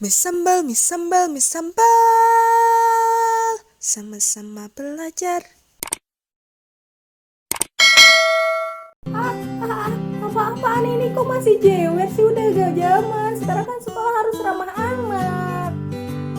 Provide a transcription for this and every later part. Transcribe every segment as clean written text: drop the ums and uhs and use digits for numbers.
Misambal, misambal, misambal. Sama-sama belajar. Apa-apaan ini? Kok masih jewer sih? Udah gak zaman. Sekarang kan sekolah harus ramah anak.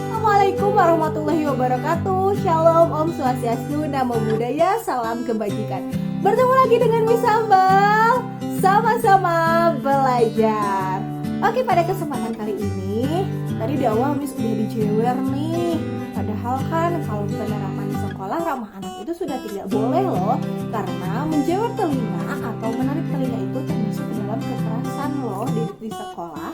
Assalamualaikum warahmatullahi wabarakatuh. Shalom, Om Swastiastu, Namo Buddhaya, salam kebajikan. Bertemu lagi dengan Miss Sambal. Sama-sama belajar. Oke, pada kesempatan kali ini, tadi di awal Miss udah dijewer nih. Padahal kan kalau penerapan di sekolah ramah anak itu sudah tidak boleh loh. Karena menjewer telinga atau menarik telinga itu termasuk ke dalam kekerasan loh di sekolah.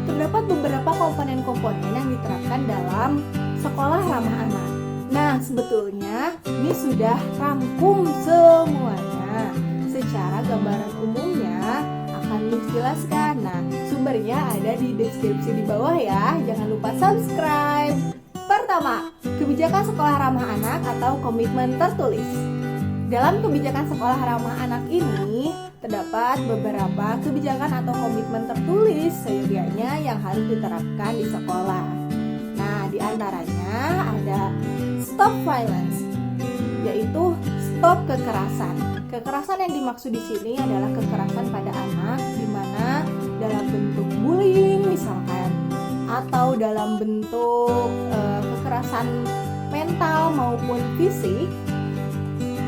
Terdapat beberapa komponen-komponen yang diterapkan dalam sekolah ramah anak. Nah, sebetulnya ini sudah rangkum semuanya. Secara gambaran umumnya akan Miss jelaskan. Nah, sumbernya ada di deskripsi di bawah ya. Jangan lupa subscribe. Pertama, kebijakan sekolah ramah anak atau komitmen tertulis. Dalam kebijakan sekolah ramah anak ini terdapat beberapa kebijakan atau komitmen tertulis seyogyanya yang harus diterapkan di sekolah. Nah, di antaranya ada stop violence, yaitu stop kekerasan. Kekerasan yang dimaksud di sini adalah kekerasan pada anak, di mana dalam bentuk bullying misalkan, atau dalam bentuk kekerasan mental maupun fisik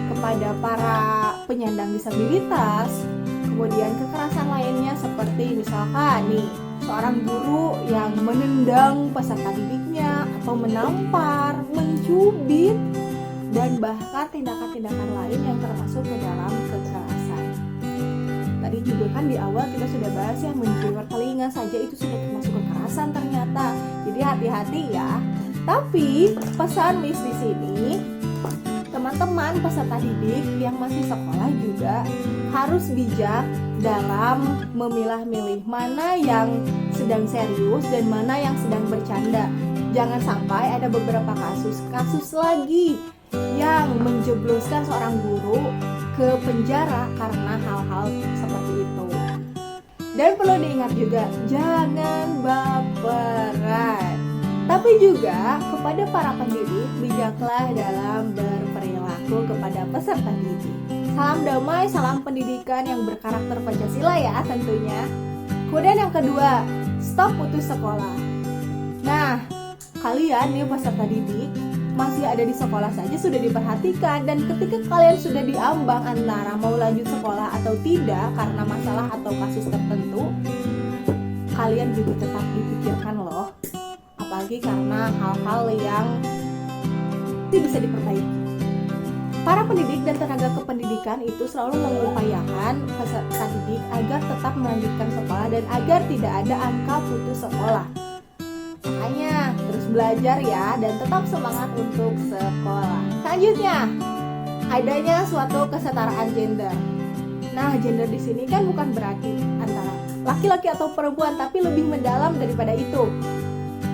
kepada para penyandang disabilitas. Kemudian kekerasan lainnya seperti misalkan nih, seorang guru yang menendang peserta didiknya atau menampar, mencubit, dan bahkan tindakan-tindakan lain yang termasuk ke dalam kekerasan. Tadi juga kan di awal kita sudah bahas ya, menjewer telinga saja itu sudah termasuk kekerasan ternyata. Jadi hati-hati ya. Tapi pesan Miss di sini, teman-teman peserta didik yang masih sekolah juga harus bijak dalam memilah-milih mana yang sedang serius dan mana yang sedang bercanda. Jangan sampai ada beberapa kasus lagi yang menjebloskan seorang guru ke penjara karena hal-hal seperti itu. Dan perlu diingat juga, jangan baperan. Tapi juga kepada para pendidik, bijaklah dalam berperilaku kepada peserta didik. Salam damai, salam pendidikan yang berkarakter Pancasila ya tentunya. Kemudian yang kedua, stop putus sekolah. Nah, kalian nih peserta didik masih ada di sekolah saja sudah diperhatikan, dan ketika kalian sudah diambang antara mau lanjut sekolah atau tidak karena masalah atau kasus tertentu, kalian juga tetap dipikirkan loh. Apalagi karena hal-hal yang bisa diperbaiki. Para pendidik dan tenaga kependidikan itu selalu mengupayakan peserta didik agar tetap melanjutkan sekolah dan agar tidak ada angka putus sekolah. Makanya terus belajar ya dan tetap semangat untuk sekolah. Selanjutnya, adanya suatu kesetaraan gender. Nah, gender di sini kan bukan berarti antara laki-laki atau perempuan, tapi lebih mendalam daripada itu.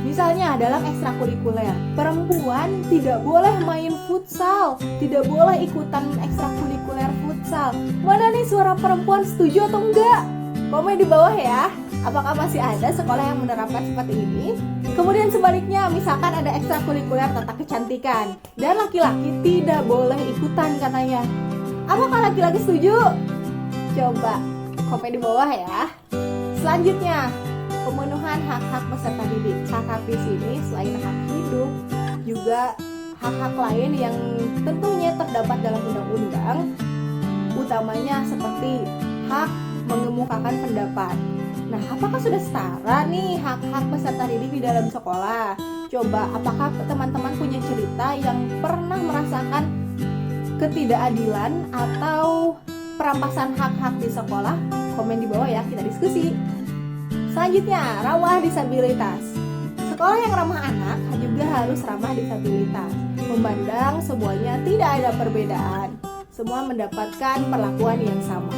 Misalnya dalam ekstrakurikuler, perempuan tidak boleh main futsal, tidak boleh ikutan ekstrakurikuler futsal. Mana nih suara perempuan, setuju atau enggak? Komen di bawah ya. Apakah masih ada sekolah yang menerapkan seperti ini? Kemudian sebaliknya, misalkan ada ekstrakurikuler tata kecantikan dan laki-laki tidak boleh ikutan katanya. Apakah laki-laki setuju? Coba komen di bawah ya. Selanjutnya, pemenuhan hak-hak peserta didik. Hak-hak di sini selain hak hidup, juga hak-hak lain yang tentunya terdapat dalam undang-undang, utamanya seperti hak mengemukakan pendapat. Nah, apakah sudah setara nih hak-hak peserta didik di dalam sekolah? Coba, apakah teman-teman punya cerita yang pernah merasakan ketidakadilan atau perampasan hak-hak di sekolah? Komen di bawah ya, kita diskusi. Selanjutnya, ramah disabilitas. Sekolah yang ramah anak juga harus ramah disabilitas. Memandang semuanya tidak ada perbedaan. Semua mendapatkan perlakuan yang sama.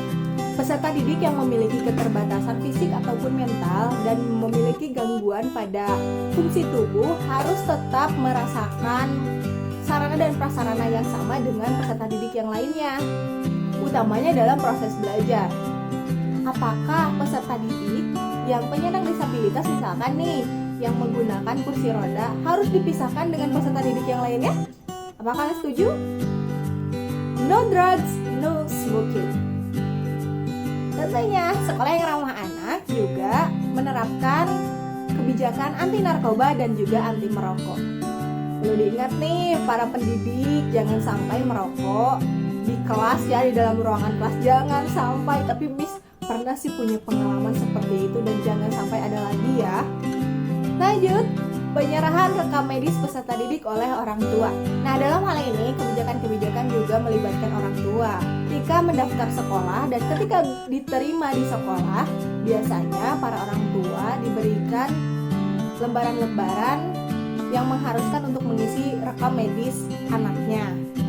Peserta didik yang memiliki keterbatasan fisik ataupun mental dan memiliki gangguan pada fungsi tubuh harus tetap merasakan sarana dan prasarana yang sama dengan peserta didik yang lainnya, utamanya dalam proses belajar. Apakah peserta didik yang penyandang disabilitas misalkan nih yang menggunakan kursi roda harus dipisahkan dengan peserta didik yang lainnya? Apakah kalian setuju? No drugs, no smoking. Tentunya sekolah yang ramah anak juga menerapkan kebijakan anti narkoba dan juga anti merokok. Perlu diingat nih para pendidik, jangan sampai merokok di kelas ya, di dalam ruangan kelas, jangan sampai. Tapi Miss pernah sih punya pengalaman seperti itu dan jangan sampai ada lagi ya. Lanjut, penyerahan rekam medis peserta didik oleh orang tua. Nah, dalam hal ini kebijakan-kebijakan juga melibatkan orang tua. Ketika mendaftar sekolah dan ketika diterima di sekolah, biasanya para orang tua diberikan lembaran-lembaran yang mengharuskan untuk mengisi rekam medis anaknya.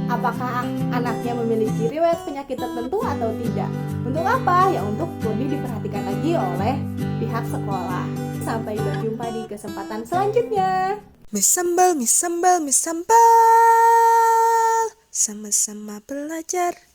Apakah anaknya memiliki riwayat penyakit tertentu atau tidak? Untuk apa? Ya untuk lebih diperhatikan lagi oleh pihak sekolah. Sampai berjumpa di kesempatan selanjutnya. Mie sambal, mie sambal, mie sambal. Sama-sama belajar.